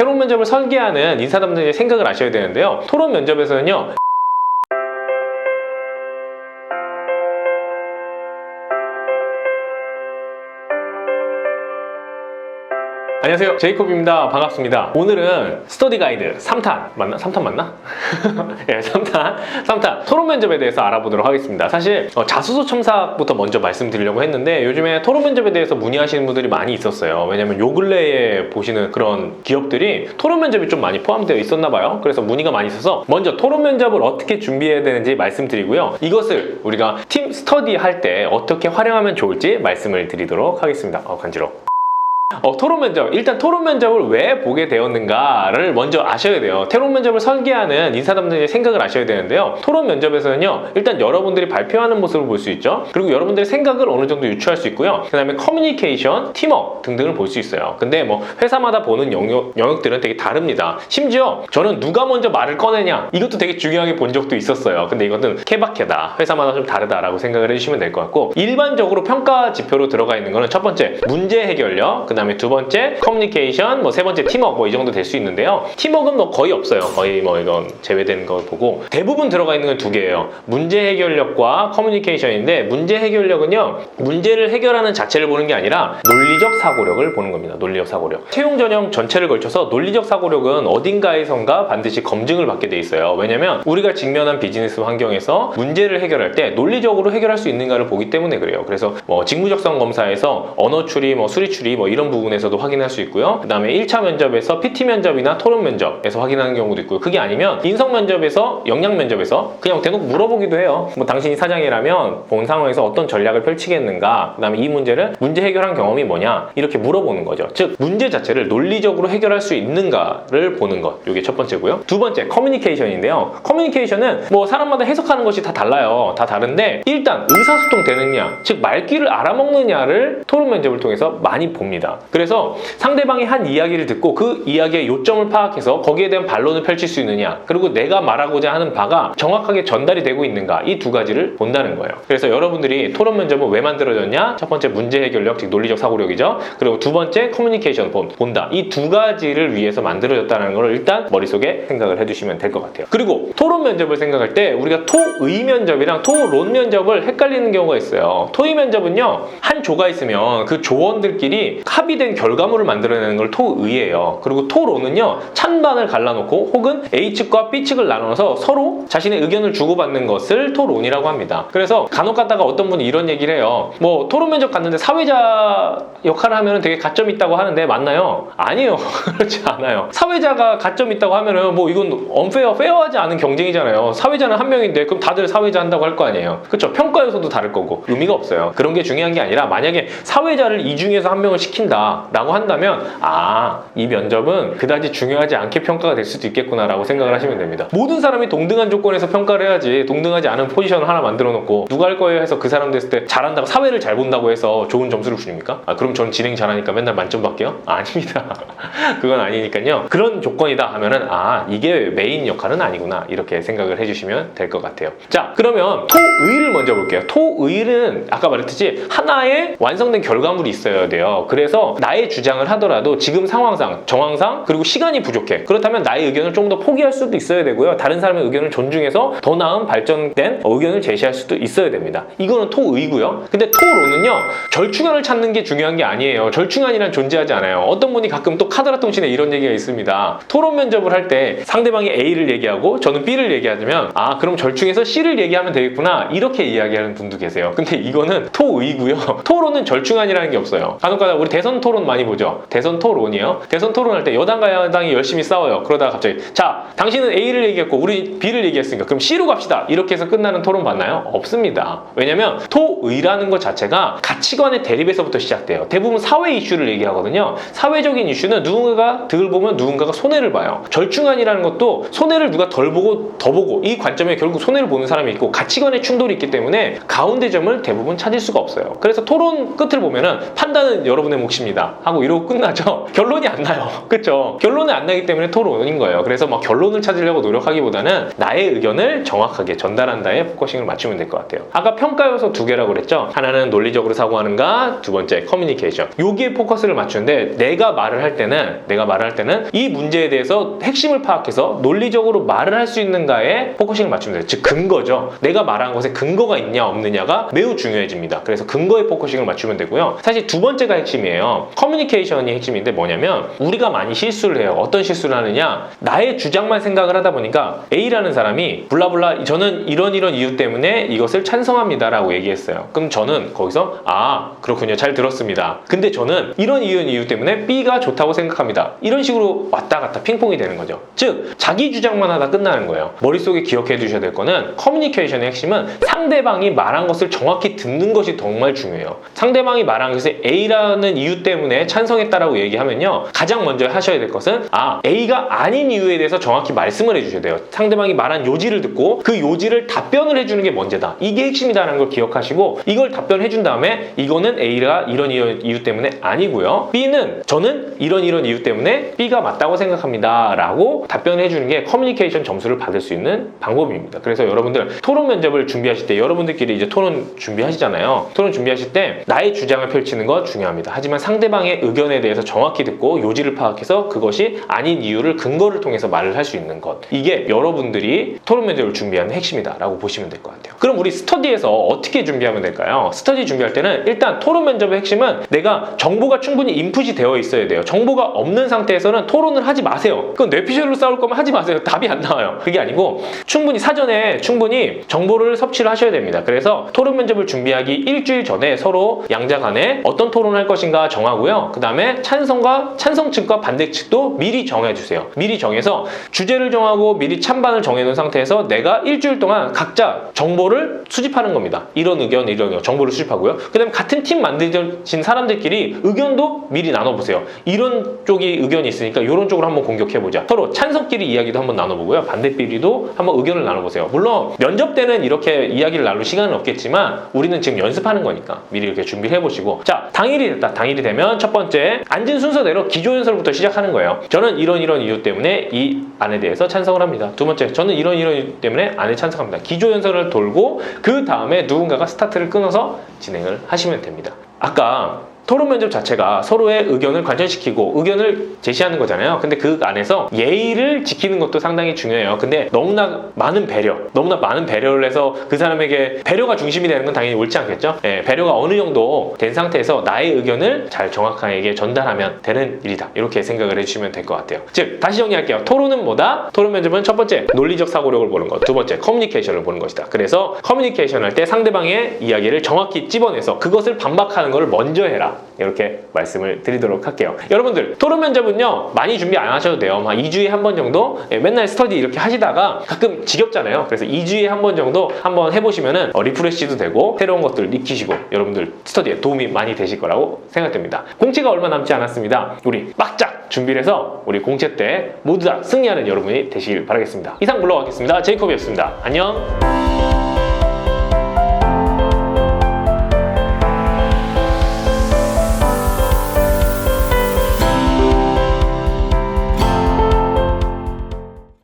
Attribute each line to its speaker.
Speaker 1: 토론 면접을 설계하는 인사담당자의 생각을 아셔야 되는데요. 토론 면접에서는요, 안녕하세요, 제이콥입니다. 반갑습니다. 오늘은 스터디 가이드 3탄 맞나? 3탄 맞나? 예, 3탄 토론 면접에 대해서 알아보도록 하겠습니다. 사실 자소서 첨삭부터 먼저 말씀드리려고 했는데 요즘에 토론 면접에 대해서 문의하시는 분들이 많이 있었어요. 왜냐면 요 근래에 보시는 그런 기업들이 토론 면접이 좀 많이 포함되어 있었나 봐요. 그래서 문의가 많이 있어서 먼저 토론 면접을 어떻게 준비해야 되는지 말씀드리고요. 이것을 우리가 팀 스터디 할 때 어떻게 활용하면 좋을지 말씀을 드리도록 하겠습니다. 간지러워. 토론 면접, 일단 토론 면접을 왜 보게 되었는가를 먼저 아셔야 돼요. 토론 면접을 설계하는 인사담당자의 생각을 아셔야 되는데요. 토론 면접에서는요, 일단 여러분들이 발표하는 모습을 볼 수 있죠. 그리고 여러분들의 생각을 어느 정도 유추할 수 있고요. 그 다음에 커뮤니케이션, 팀워크 등등을 볼 수 있어요. 근데 뭐 회사마다 보는 영역들은 되게 다릅니다. 심지어 저는 누가 먼저 말을 꺼내냐, 이것도 되게 중요하게 본 적도 있었어요. 근데 이것은 케바케다, 회사마다 좀 다르다라고 생각을 해주시면 될 것 같고, 일반적으로 평가 지표로 들어가 있는 거는 첫 번째 문제 해결력, 그 다음에 두 번째 커뮤니케이션, 세 번째 팀워크, 이 정도 될 수 있는데요. 팀워크는 뭐 거의 없어요. 거의 이건 제외되는 걸 보고, 대부분 들어가 있는 건 두 개예요. 문제 해결력과 커뮤니케이션인데, 문제 해결력은요, 문제를 해결하는 자체를 보는 게 아니라 논리적 사고력을 보는 겁니다. 논리적 사고력. 채용 전형 전체를 걸쳐서 논리적 사고력은 어딘가에선가 반드시 검증을 받게 돼 있어요. 왜냐면 우리가 직면한 비즈니스 환경에서 문제를 해결할 때 논리적으로 해결할 수 있는가를 보기 때문에 그래요. 그래서 직무적성 검사에서 언어 추리, 수리 추리 이런 부분에서도 확인할 수 있고요. 그 다음에 1차 면접에서 PT 면접이나 토론 면접에서 확인하는 경우도 있고요. 그게 아니면 인성 면접에서, 역량 면접에서 그냥 대놓고 물어보기도 해요. 당신이 사장이라면 본 상황에서 어떤 전략을 펼치겠는가, 그 다음에 이 문제를 문제 해결한 경험이 뭐냐, 이렇게 물어보는 거죠. 즉 문제 자체를 논리적으로 해결할 수 있는가를 보는 것, 이게 첫 번째고요. 두 번째 커뮤니케이션인데요. 커뮤니케이션은 사람마다 해석하는 것이 다 달라요. 다 다른데 일단 의사소통 되느냐, 즉 말귀를 알아먹느냐를 토론 면접을 통해서 많이 봅니다. 그래서 상대방이 한 이야기를 듣고 그 이야기의 요점을 파악해서 거기에 대한 반론을 펼칠 수 있느냐, 그리고 내가 말하고자 하는 바가 정확하게 전달이 되고 있는가, 이 두 가지를 본다는 거예요. 그래서 여러분들이 토론 면접은 왜 만들어졌냐? 첫 번째 문제 해결력, 즉 논리적 사고력이죠. 그리고 두 번째 커뮤니케이션 본다. 이 두 가지를 위해서 만들어졌다는 걸 일단 머릿속에 생각을 해주시면 될 것 같아요. 그리고 토론 면접을 생각할 때 우리가 토의 면접이랑 토론 면접을 헷갈리는 경우가 있어요. 토의 면접은요, 한 조가 있으면 그 조원들끼리 합의된 결과물을 만들어내는 걸 토의예요. 그리고 토론은요, 찬반을 갈라놓고 혹은 A측과 B측을 나눠서 서로 자신의 의견을 주고받는 것을 토론이라고 합니다. 그래서 간혹 가다가 어떤 분이 이런 얘기를 해요. 토론 면접 갔는데 사회자 역할을 하면 되게 가점이 있다고 하는데 맞나요? 아니에요. 그렇지 않아요. 사회자가 가점이 있다고 하면은 이건 페어하지 않은 경쟁이잖아요. 사회자는 한 명인데 그럼 다들 사회자 한다고 할 거 아니에요. 그렇죠? 평가 요소도 다를 거고 의미가 없어요. 그런 게 중요한 게 아니라, 만약에 사회자를 이 중에서 한 명을 시킨다 라고 한다면 이 면접은 그다지 중요하지 않게 평가가 될 수도 있겠구나 라고 생각을 하시면 됩니다. 모든 사람이 동등한 조건에서 평가를 해야지, 동등하지 않은 포지션을 하나 만들어 놓고 누가 할 거예요 해서 그 사람 됐을 때 잘한다고, 사회를 잘 본다고 해서 좋은 점수를 주십니까? 그럼 저는 진행 잘하니까 맨날 만점 받게요? 아닙니다. 그건 아니니까요. 그런 조건이다 하면은 이게 메인 역할은 아니구나, 이렇게 생각을 해주시면 될 것 같아요. 자, 그러면 토의를 먼저 볼게요. 토의는 아까 말했듯이 하나의 완성된 결과물이 있어야 돼요. 그래서 나의 주장을 하더라도 지금 상황상, 정황상, 그리고 시간이 부족해. 그렇다면 나의 의견을 좀 더 포기할 수도 있어야 되고요. 다른 사람의 의견을 존중해서 더 나은 발전된 의견을 제시할 수도 있어야 됩니다. 이거는 토의고요. 근데 토론은요, 절충안을 찾는 게 중요한 게 아니에요. 절충안이란 존재하지 않아요. 어떤 분이 가끔 또 카드라 통신에 이런 얘기가 있습니다. 토론 면접을 할 때 상대방이 A를 얘기하고 저는 B를 얘기하면 그럼 절충해서 C를 얘기하면 되겠구나, 이렇게 이야기하는 분도 계세요. 근데 이거는 토의고요. 토론은 절충안이라는 게 없어요. 간혹가다 우리 대선 토론 많이 보죠. 대선 토론이에요. 대선 토론할 때 여당과 야당이 열심히 싸워요. 그러다가 갑자기 자, 당신은 A를 얘기했고 우리 B를 얘기했으니까 그럼 C로 갑시다, 이렇게 해서 끝나는 토론 봤나요? 없습니다. 왜냐면 토의라는 것 자체가 가치관의 대립에서부터 시작돼요. 대부분 사회 이슈를 얘기하거든요. 사회적인 이슈는 누군가가 득을 보면 누군가가 손해를 봐요. 절충안이라는 것도 손해를 누가 덜 보고 더 보고, 이 관점에 결국 손해를 보는 사람이 있고 가치관의 충돌이 있기 때문에 가운데 점을 대부분 찾을 수가 없어요. 그래서 토론 끝을 보면은 판단은 여러분의 몫입니다. 것입니다 하고 이러고 끝나죠. 결론이 안 나요. 그쵸? 결론이 안 나기 때문에 토론인 거예요. 그래서 막 결론을 찾으려고 노력하기보다는 나의 의견을 정확하게 전달한다에 포커싱을 맞추면 될 것 같아요. 아까 평가 요소 두 개라고 그랬죠. 하나는 논리적으로 사고하는가, 두 번째 커뮤니케이션. 여기에 포커스를 맞추는데 내가 말을 할 때는 이 문제에 대해서 핵심을 파악해서 논리적으로 말을 할 수 있는가에 포커싱을 맞추면 돼요. 즉 근거죠. 내가 말한 것에 근거가 있냐 없느냐가 매우 중요해집니다. 그래서 근거에 포커싱을 맞추면 되고요. 사실 두 번째가 핵심이에요. 커뮤니케이션이 핵심인데 뭐냐면 우리가 많이 실수를 해요. 어떤 실수를 하느냐, 나의 주장만 생각을 하다 보니까 A라는 사람이 블라블라 저는 이런 이유 때문에 이것을 찬성합니다 라고 얘기했어요. 그럼 저는 거기서 그렇군요, 잘 들었습니다. 근데 저는 이런 이유 때문에 B가 좋다고 생각합니다. 이런 식으로 왔다 갔다 핑퐁이 되는 거죠. 즉 자기 주장만 하다 끝나는 거예요. 머릿속에 기억해 두셔야 될 거는 커뮤니케이션의 핵심은 상대방이 말한 것을 정확히 듣는 것이 정말 중요해요. 상대방이 말한 것을 A라는 이유 때문에 찬성했다라고 얘기하면요, 가장 먼저 하셔야 될 것은 A가 아닌 이유에 대해서 정확히 말씀을 해주셔야 돼요. 상대방이 말한 요지를 듣고 그 요지를 답변을 해주는 게 먼저다. 이게 핵심이다라는 걸 기억하시고 이걸 답변해 준 다음에 이거는 A가 이런 이유 때문에 아니고요, B는 저는 이런 이유 때문에 B가 맞다고 생각합니다 라고 답변해 주는 게 커뮤니케이션 점수를 받을 수 있는 방법입니다. 그래서 여러분들 토론 면접을 준비하실 때 여러분들끼리 이제 토론 준비하시잖아요. 토론 준비하실 때 나의 주장을 펼치는 거 중요합니다. 하지만 상대방의 의견에 대해서 정확히 듣고 요지를 파악해서 그것이 아닌 이유를 근거를 통해서 말을 할 수 있는 것, 이게 여러분들이 토론 면접을 준비하는 핵심이다 라고 보시면 될 것 같아요. 그럼 우리 스터디에서 어떻게 준비하면 될까요? 스터디 준비할 때는 일단 토론 면접의 핵심은 내가 정보가 충분히 인풋이 되어 있어야 돼요. 정보가 없는 상태에서는 토론을 하지 마세요. 그건 뇌피셜로 싸울 거면 하지 마세요. 답이 안 나와요. 그게 아니고 사전에 충분히 정보를 섭취를 하셔야 됩니다. 그래서 토론 면접을 준비하기 일주일 전에 서로 양자 간에 어떤 토론을 할 것인가 정하고요. 그 다음에 찬성 측과 반대 측도 미리 정해주세요. 미리 정해서 주제를 정하고 미리 찬반을 정해놓은 상태에서 내가 일주일 동안 각자 정보를 수집하는 겁니다. 이런 의견 정보를 수집하고요. 그 다음에 같은 팀 만드신 사람들끼리 의견도 미리 나눠보세요. 이런 쪽이 의견이 있으니까 이런 쪽으로 한번 공격해보자. 서로 찬성끼리 이야기도 한번 나눠보고요. 반대끼리도 한번 의견을 나눠보세요. 물론 면접 때는 이렇게 이야기를 나눌 시간은 없겠지만 우리는 지금 연습하는 거니까 미리 이렇게 준비를 해보시고, 자, 당일이 됐다. 당일이 되면 첫 번째 앉은 순서대로 기조연설부터 시작하는 거예요. 저는 이런 이유 때문에 이 안에 대해서 찬성을 합니다. 두 번째, 저는 이런 이유 때문에 안에 찬성합니다. 기조연설을 돌고 그 다음에 누군가가 스타트를 끊어서 진행을 하시면 됩니다. 아까 토론 면접 자체가 서로의 의견을 관철시키고 의견을 제시하는 거잖아요. 근데 그 안에서 예의를 지키는 것도 상당히 중요해요. 근데 너무나 많은 배려를 해서 그 사람에게 배려가 중심이 되는 건 당연히 옳지 않겠죠? 배려가 어느 정도 된 상태에서 나의 의견을 잘 정확하게 전달하면 되는 일이다. 이렇게 생각을 해주시면 될 것 같아요. 즉, 다시 정리할게요. 토론은 뭐다? 토론 면접은 첫 번째, 논리적 사고력을 보는 것. 두 번째, 커뮤니케이션을 보는 것이다. 그래서 커뮤니케이션 할 때 상대방의 이야기를 정확히 찝어내서 그것을 반박하는 것을 먼저 해라. 이렇게 말씀을 드리도록 할게요. 여러분들 토론 면접은요 많이 준비 안 하셔도 돼요. 한 2주에 한 번 정도 맨날 스터디 이렇게 하시다가 가끔 지겹잖아요. 그래서 2주에 한 번 정도 한번 해보시면은 리프레시도 되고 새로운 것들 익히시고 여러분들 스터디에 도움이 많이 되실 거라고 생각됩니다. 공채가 얼마 남지 않았습니다. 우리 빡짝 준비를 해서 우리 공채 때 모두 다 승리하는 여러분이 되시길 바라겠습니다. 이상 물러가겠습니다. 제이콥이었습니다. 안녕.